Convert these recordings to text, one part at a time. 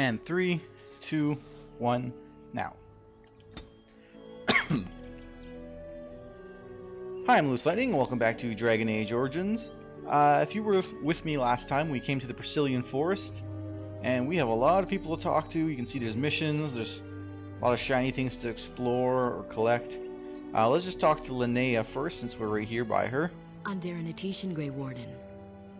And 3, 2, 1, now. Hi, I'm LewisLightning, and welcome back to Dragon Age Origins. If you were with me last time, we came to the Brazilian Forest, and we have a lot of people to talk to. You can see there's missions, there's a lot of shiny things to explore or collect. Let's just talk to Lanaya first, since we're right here by her. Underanitation, Grey Warden.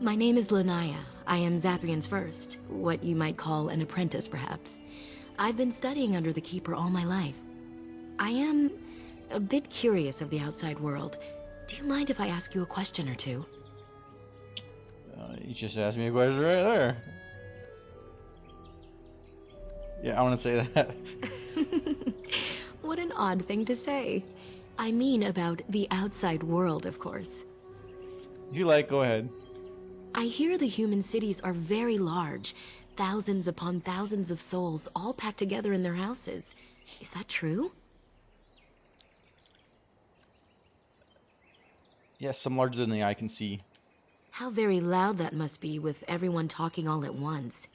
My name is Lanaya. I am Zathrians first, what you might call an apprentice, perhaps. I've been studying under the Keeper all my life. I am a bit curious of the outside world. Do you mind if I ask you a question or two? You just asked me a question right there. Yeah, I want to say that. What an odd thing to say. I mean about the outside world, of course. You like, go ahead. I hear the human cities are very large, thousands upon thousands of souls all packed together in their houses. Is that true? Yes, some larger than the eye can see. How very loud that must be with everyone talking all at once.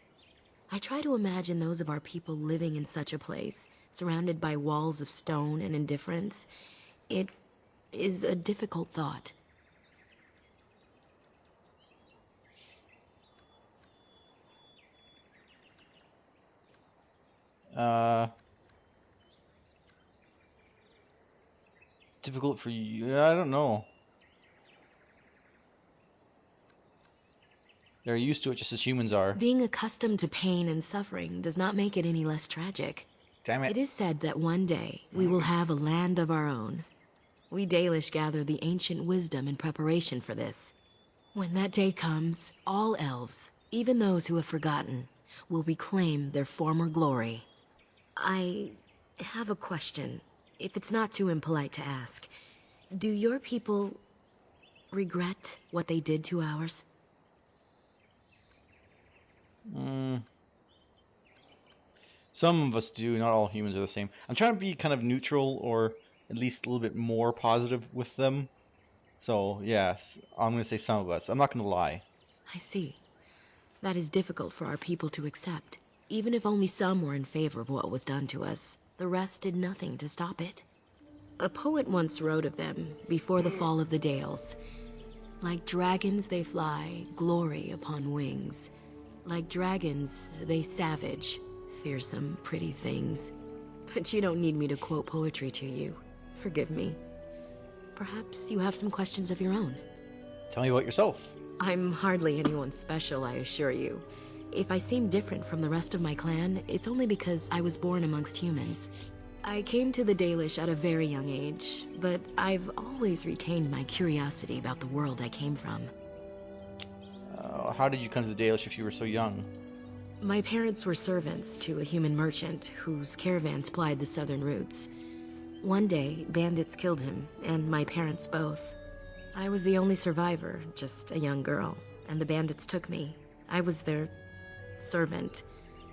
I try to imagine those of our people living in such a place, surrounded by walls of stone and indifference. It is a difficult thought. Difficult for you? I don't know. They're used to it just as humans are. Being accustomed to pain and suffering does not make it any less tragic. Damn it. It is said that one day we will have a land of our own. We Dalish gather the ancient wisdom in preparation for this. When that day comes, all elves, even those who have forgotten, will reclaim their former glory. I have a question, if it's not too impolite to ask. Do your people regret what they did to ours? Some of us do, not all humans are the same. I'm trying to be kind of neutral, or at least a little bit more positive with them. So, yes, I'm going to say some of us. I'm not going to lie. I see. That is difficult for our people to accept. Even if only some were in favor of what was done to us, the rest did nothing to stop it. A poet once wrote of them, before the fall of the Dales. Like dragons they fly, glory upon wings. Like dragons, they savage, fearsome, pretty things. But you don't need me to quote poetry to you. Forgive me. Perhaps you have some questions of your own. Tell me about yourself. I'm hardly anyone special, I assure you. If I seem different from the rest of my clan, it's only because I was born amongst humans. I came to the Dalish at a very young age, but I've always retained my curiosity about the world I came from. How did you come to the Dalish if you were so young? My parents were servants to a human merchant whose caravans plied the southern routes. One day, bandits killed him, and my parents both. I was the only survivor, just a young girl, and the bandits took me. I was their servant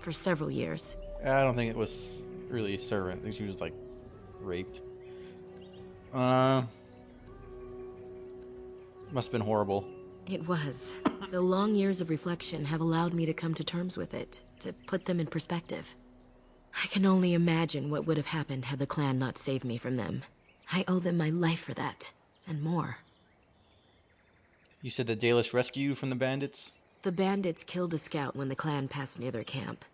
for several years. I don't think it was really a servant. I think she was, like, raped. Must have been horrible. It was. The long years of reflection have allowed me to come to terms with it, to put them in perspective. I can only imagine what would have happened had the clan not saved me from them. I owe them my life for that, and more. You said the Dalish rescued you from the bandits? The bandits killed a scout when the clan passed near their camp.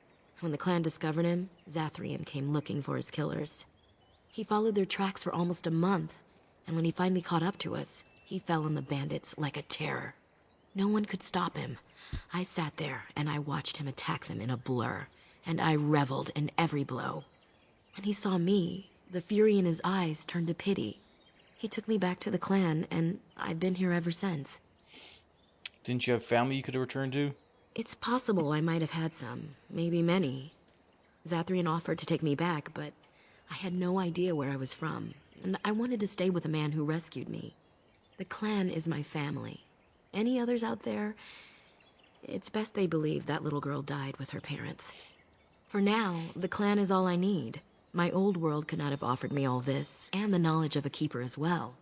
When the clan discovered him, Zathrian came looking for his killers. He followed their tracks for almost a month, and when he finally caught up to us, he fell on the bandits like a terror. No one could stop him. I sat there and I watched him attack them in a blur, and I reveled in every blow. When he saw me, the fury in his eyes turned to pity. He took me back to the clan, and I've been here ever since. Didn't you have family you could have returned to? It's possible I might have had some, maybe many. Zathrian offered to take me back, but I had no idea where I was from, and I wanted to stay with the man who rescued me. The clan is my family. Any others out there? It's best they believe that little girl died with her parents. For now, the clan is all I need. My old world could not have offered me all this, and the knowledge of a keeper as well.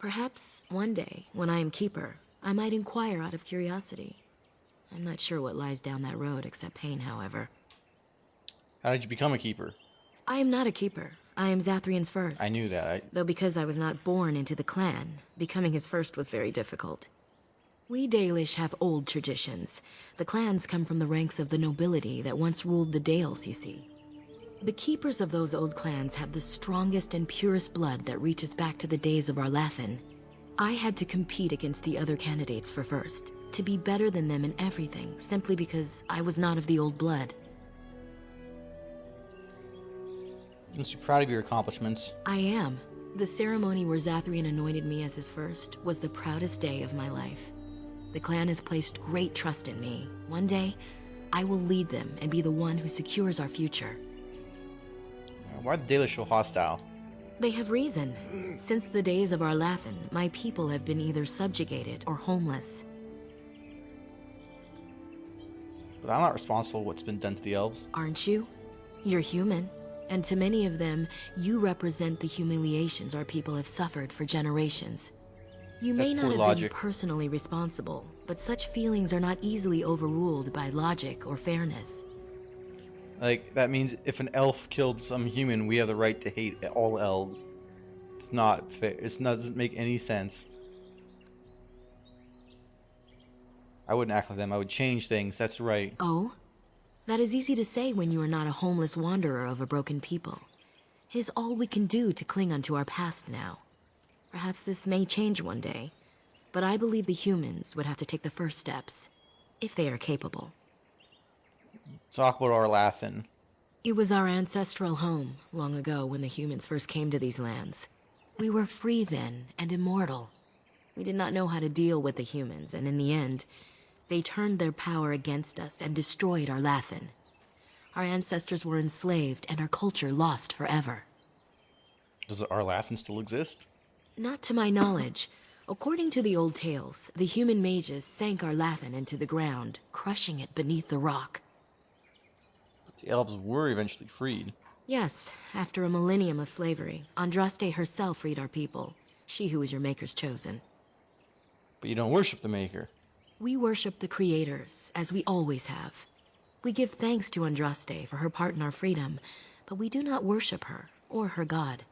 Perhaps one day, when I am keeper, I might inquire out of curiosity. I'm not sure what lies down that road except pain, however. How did you become a keeper? I am not a keeper. I am Zathrian's first. I knew that. Though because I was not born into the clan, becoming his first was very difficult. We Dalish have old traditions. The clans come from the ranks of the nobility that once ruled the Dales, you see. The keepers of those old clans have the strongest and purest blood that reaches back to the days of Arlathan. I had to compete against the other candidates for first, to be better than them in everything, simply because I was not of the old blood. I'm so proud of your accomplishments. I am. The ceremony where Zathrian anointed me as his first was the proudest day of my life. The clan has placed great trust in me. One day, I will lead them and be the one who secures our future. Why are the Dalish so hostile? They have reason. Since the days of Arlathan, my people have been either subjugated or homeless. But I'm not responsible for what's been done to the elves. Aren't you? You're human. And to many of them, you represent the humiliations our people have suffered for generations. You may not have been personally responsible, but such feelings are not easily overruled by logic or fairness. Like, that means if an elf killed some human, we have the right to hate all elves. It's not fair. Doesn't make any sense. I wouldn't act like them. I would change things. That's right. Oh? That is easy to say when you are not a homeless wanderer of a broken people. It is all we can do to cling onto our past now. Perhaps this may change one day, but I believe the humans would have to take the first steps, if they are capable. Talk about Arlathan. It was our ancestral home, long ago when the humans first came to these lands. We were free then, and immortal. We did not know how to deal with the humans, and in the end, they turned their power against us and destroyed Arlathan. Our ancestors were enslaved, and our culture lost forever. Does Arlathan still exist? Not to my knowledge. According to the old tales, the human mages sank Arlathan into the ground, crushing it beneath the rock. The elves were eventually freed. Yes, after a millennium of slavery, Andraste herself freed our people. She who was your maker's chosen. But you don't worship the Maker. We worship the creators, as we always have. We give thanks to Andraste for her part in our freedom, but we do not worship her, or her god.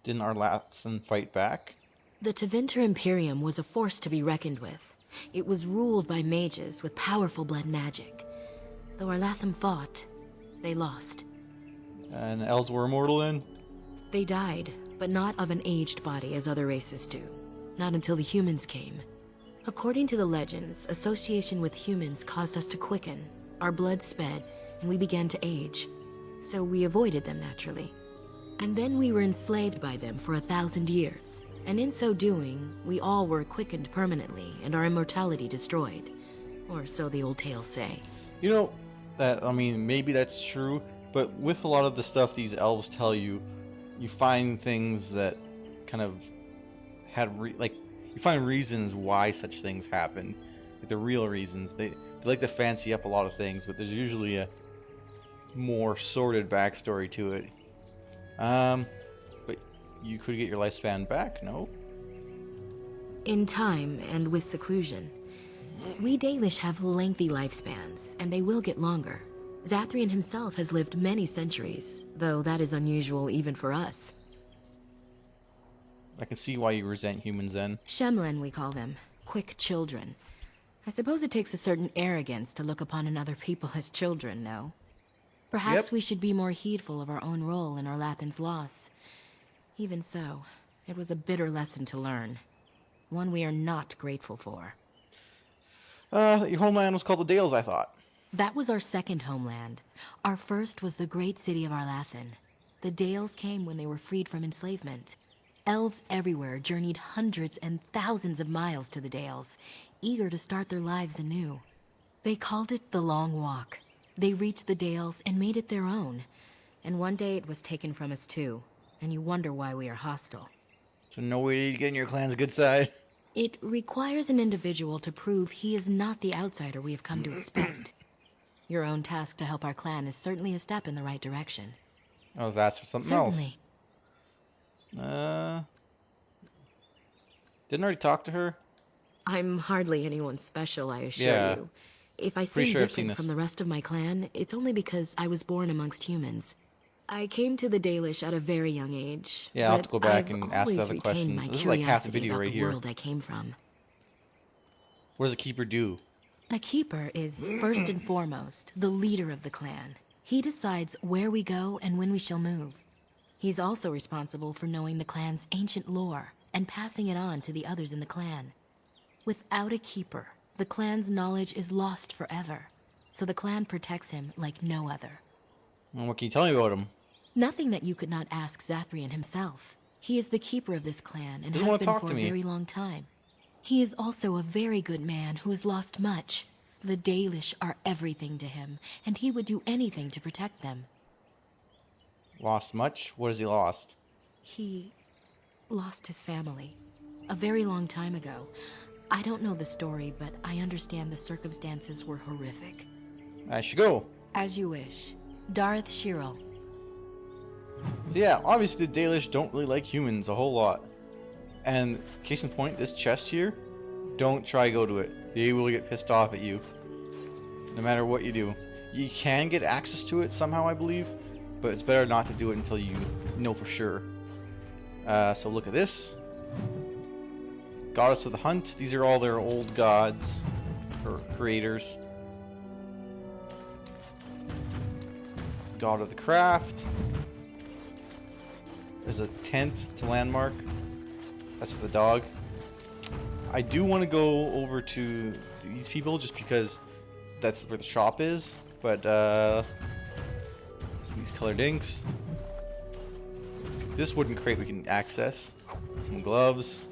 Didn't Arlathan fight back? The Tevinter Imperium was a force to be reckoned with. It was ruled by mages with powerful blood magic. Though Arlathan fought, they lost. And elves were immortal then? They died, but not of an aged body as other races do. Not until the humans came. According to the legends, association with humans caused us to quicken. Our blood sped, and we began to age. So we avoided them naturally. And then we were enslaved by them for 1,000 years. And in so doing, we all were quickened permanently and our immortality destroyed. Or so the old tales say. You know, maybe that's true, but with a lot of the stuff these elves tell you, you find things that kind of you find reasons why such things happen. Like the real reasons. They like to fancy up a lot of things, but there's usually a more sordid backstory to it. But you could get your lifespan back, no? In time and with seclusion. We Dalish have lengthy lifespans, and they will get longer. Zathrian himself has lived many centuries, though that is unusual even for us. I can see why you resent humans then. Shemlen, we call them. Quick children. I suppose it takes a certain arrogance to look upon another people as children, no? Perhaps we should be more heedful of our own role in Arlathan's loss. Even so, it was a bitter lesson to learn. One we are not grateful for. Your homeland was called the Dales, I thought. That was our second homeland. Our first was the great city of Arlathan. The Dales came when they were freed from enslavement. Elves everywhere journeyed hundreds and thousands of miles to the Dales, eager to start their lives anew. They called it the Long Walk. They reached the Dales and made it their own. And one day it was taken from us too, and you wonder why we are hostile. So no way to get in your clan's good side? It requires an individual to prove he is not the outsider we have come to expect. Your own task to help our clan is certainly a step in the right direction. Oh, that's something Certainly. else. Didn't I already talk to her? I'm hardly anyone special, I assure you. If I Pretty seem sure I've seen different this. from the rest of my clan, it's only because I was born amongst humans. I came to the Dalish at a very young age. Yeah, I'll have but to go back I've and ask the always other retained questions. my This is like half the curiosity video about right the here. world I came from. What does a keeper do? A keeper is, first and foremost, the leader of the clan. He decides where we go and when we shall move. He's also responsible for knowing the clan's ancient lore and passing it on to the others in the clan. Without a keeper, the clan's knowledge is lost forever, so the clan protects him like no other. And what can you tell me about him? Nothing that you could not ask Zathrian himself. He is the keeper of this clan and Doesn't has wanna been talk for to a me. very long time. He is also a very good man who has lost much. The Dalish are everything to him, and he would do anything to protect them. Lost much? What has he lost? He lost his family a very long time ago. I don't know the story, but I understand the circumstances were horrific. I should go. As you wish. Darth Shirel. So yeah, obviously the Dalish don't really like humans a whole lot. And case in point, this chest here, don't try go to it. They will get pissed off at you. No matter what you do. You can get access to it somehow, I believe, but it's better not to do it until you know for sure. So look at this. Goddess of the Hunt. These are all their old gods, or creators. God of the Craft. There's a tent to landmark. That's for the dog. I do want to go over to these people just because that's where the shop is. But these colored inks. This wooden crate we can access. Some gloves.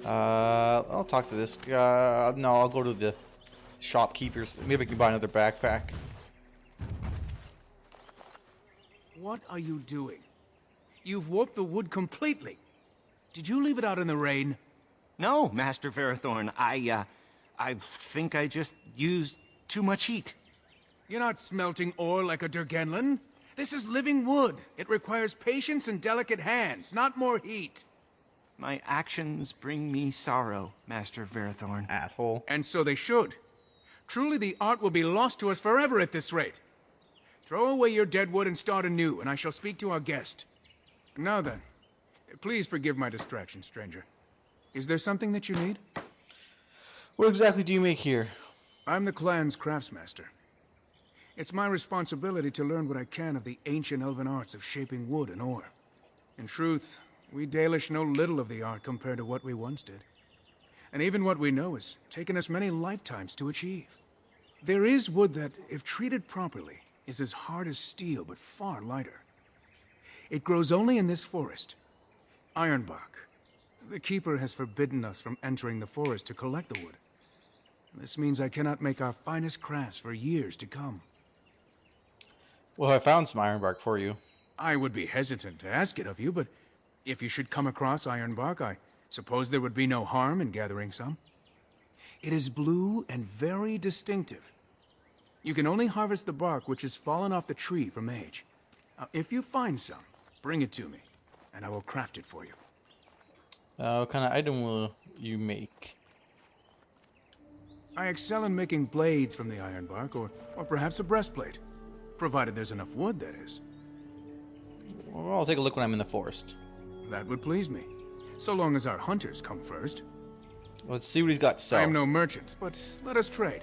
I'll talk to this guy. No, I'll go to the shopkeepers. Maybe I can buy another backpack. What are you doing? You've warped the wood completely. Did you leave it out in the rain? No, Master Varathorn. I think I just used too much heat. You're not smelting ore like a Durgenlin. This is living wood. It requires patience and delicate hands, not more heat. My actions bring me sorrow, Master Varathorn. Asshole. And so they should. Truly, the art will be lost to us forever at this rate. Throw away your dead wood and start anew, and I shall speak to our guest. Now then, please forgive my distraction, stranger. Is there something that you need? What exactly do you make here? I'm the clan's craftsmaster. It's my responsibility to learn what I can of the ancient elven arts of shaping wood and ore. In truth, we Dalish know little of the art compared to what we once did. And even what we know has taken us many lifetimes to achieve. There is wood that, if treated properly, is as hard as steel but far lighter. It grows only in this forest. Ironbark. The keeper has forbidden us from entering the forest to collect the wood. This means I cannot make our finest crafts for years to come. Well, I found some ironbark for you. I would be hesitant to ask it of you, but if you should come across ironbark, I suppose there would be no harm in gathering some. It is blue and very distinctive. You can only harvest the bark which has fallen off the tree from age. Now, if you find some, bring it to me, and I will craft it for you. What kind of item will you make? I excel in making blades from the ironbark, or perhaps a breastplate. Provided there's enough wood, that is. Well, I'll take a look when I'm in the forest. That would please me. So long as our hunters come first. Let's see what he's got to sell. I am no merchant, but let us trade.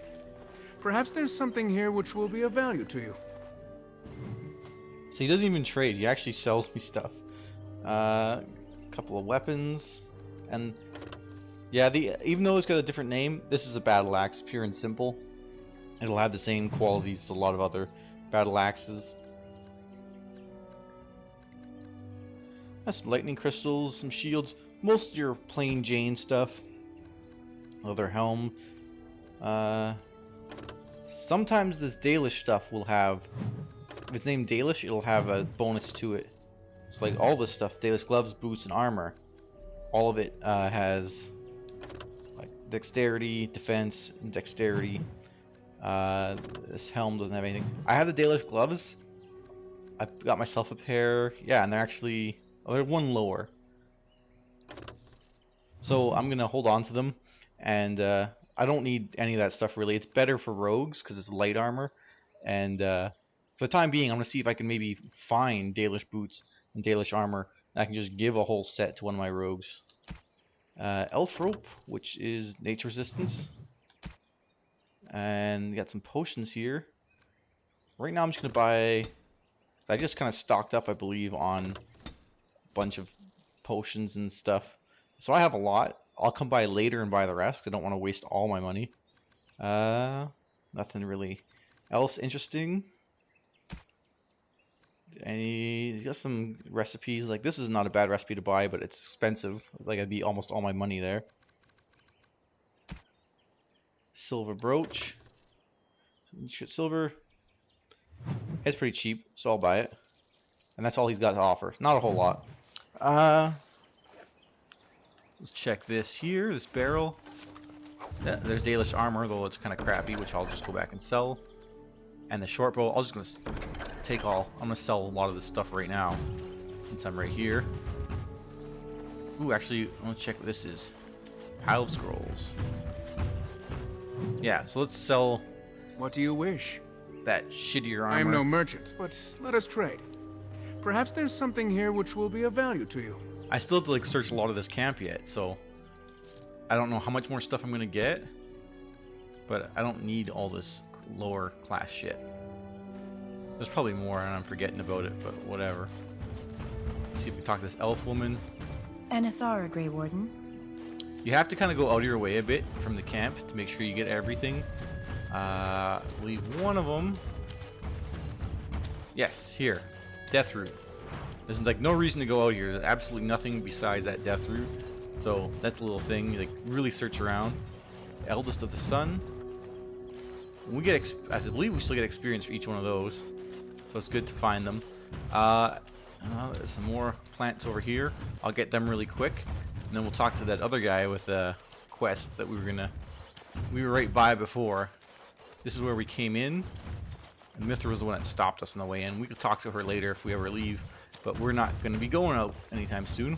Perhaps there's something here which will be of value to you. So he doesn't even trade. He actually sells me stuff. A couple of weapons, and yeah, even though it's got a different name, this is a battle axe, pure and simple. It'll have the same qualities as a lot of other battle axes. That's some lightning crystals, some shields, most of your plain Jane stuff. Leather helm. Sometimes this Dalish stuff will have, if it's named Dalish, it'll have a bonus to it. It's like all this stuff, Dalish gloves, boots, and armor. All of it has like dexterity, defense, and dexterity. This helm doesn't have anything. I have the Dalish gloves. I've got myself a pair. Yeah, and they're actually, oh, they're one lower. So I'm gonna hold on to them, and I don't need any of that stuff really. It's better for rogues because it's light armor, and for the time being, I'm gonna see if I can maybe find Dalish boots and Dalish armor, and I can just give a whole set to one of my rogues. Elf rope, which is nature resistance, and got some potions here. Right now, I'm just gonna buy. I just kind of stocked up, I believe, on a bunch of potions and stuff. So I have a lot. I'll come by later and buy the rest. I don't want to waste all my money. Nothing really else interesting. Got some recipes. Like, this is not a bad recipe to buy, but it's expensive. Like, I'd be almost all my money there. Silver brooch. Silver. It's pretty cheap, so I'll buy it. And that's all he's got to offer. Not a whole lot. Let's check this here. This barrel. There's Dalish armor, though it's kind of crappy, which I'll just go back and sell. And the short bow, I'm just gonna take all. I'm gonna sell a lot of this stuff right now, since I'm right here. Ooh, actually, let's check what this is. Pile of scrolls. Yeah, so let's sell. What do you wish? That shittier armor. I am no merchant, but let us trade. Perhaps there's something here which will be of value to you. I still have to like search a lot of this camp yet, so I don't know how much more stuff I'm gonna get. But I don't need all this lower class shit. There's probably more and I'm forgetting about it, but whatever. Let's see if we talk to this elf woman. Anathara, Grey Warden. You have to kind of go out of your way a bit from the camp to make sure you get everything. Leave one of them. Yes, here. Death root. There's like no reason to go out here. There's absolutely nothing besides that death root. So that's a little thing. You, like, really search around. Eldest of the Sun. We get, I believe we still get experience for each one of those. So it's good to find them. There's some more plants over here. I'll get them really quick. And then we'll talk to that other guy with a quest that we were right by before. This is where we came in. And Mithra was the one that stopped us on the way in. We could talk to her later if we ever leave. But we're not going to be going out anytime soon.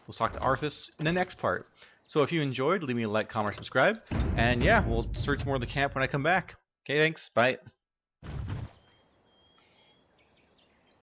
We'll talk to Arthas in the next part. So if you enjoyed, leave me a like, comment, or subscribe. And yeah, we'll search more of the camp when I come back. Okay, thanks. Bye.